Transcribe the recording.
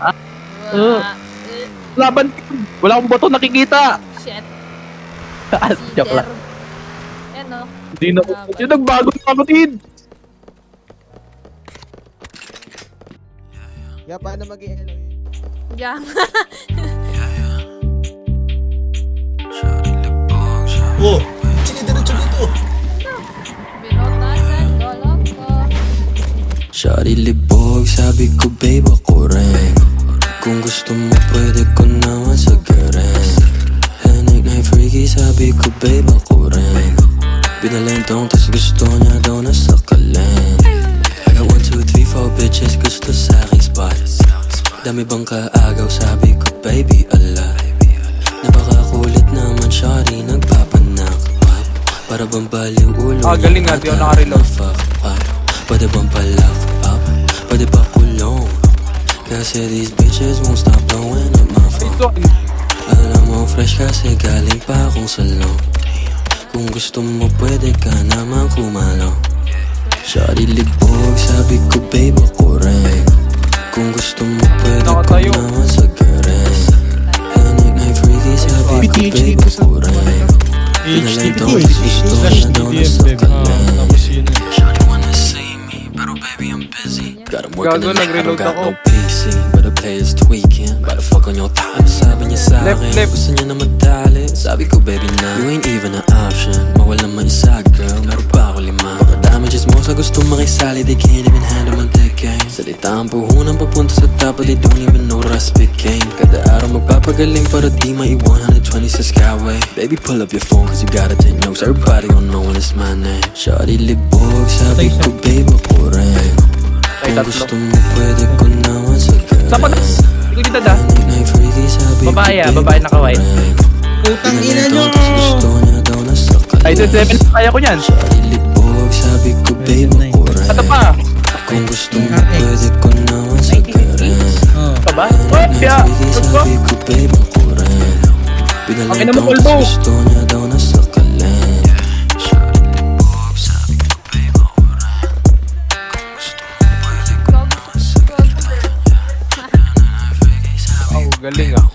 Wah, Laban. Wala akong bato nakikita. shit. Joke lang. Yan o. Hindi na. Yung nagbago na kapatid. Yeah, paano mag-i-ano? Diyan. Oh, sige diretso dito. Binotasan, golong ko. Shawty libog, sabi ko babe ako rin. Kung gusto mo pwede ko naman sagarin. Henek na freaky, sabi ko babe ako rin. Binalentong tas gusto niya daw nasakalin. I got 1, 2, 3, 4 bitches gusto sa aking spot. Dami bang kaagaw, sabi ko baby ala. Napakakulit naman shawty, nagpapanak up. Para bang baliw ulo galing nga, di ako nakareload. fuck up. Pwede bang pa-lock up? Pwede ba kulong? Kasi these bitches won't stop blowing up my phone. Alam mo fresh kasi galing pa akong salon. Kung gusto mo pwede ka naman kumalo. Shawty libog, sabi ko babe ako rin. Kung gusto mo pwede ko naman sagarin. Henek na freaky, sabi ko babe ako rin. Pinalentong tas gusto niya daw nasakalin. Shawty wanna see me, pero baby I'm busy. Got him working the night, I don't got no PC. But the player's tweaking, about to fuck on your time. Sabi niya sa'kin, gusto niya na madali. Sabi ko baby na, you ain't even an option. Mawala man isa girl, meron pa ako 5. Baka damages mo sa gusto makisali, they can't even handle my dick game. Salita ang puhunan papunta sa top, but they don't even know that I spit game. Kada araw magpapagaling para di maiwan 120 sa skyway. Baby pull up your phone cause you gotta take notes. Everybody gon' know when it's my name. Shawty libog, sabi ko babe ako rin. Kung gusto mo pwede ko naman sagarin. Saan pa na? Hindi ko dito da. Babae naka-white. Putang ina nyo. Gusto niya daw nasakalin. Ay, 7 kaya ko yan. Shawty libog, sabi ko babe ako rin. Ito pa. Kung gusto mo pwede ko naman sagarin. Pa ba? Oh, kaya. Sabi ko babe ako rin. Pinalentong tas gusto niya daw nasakalin. Shawty libog, sabi ko babe ako rin. Kung gusto mo pwede ko naman sagarin. Oh, galing ah.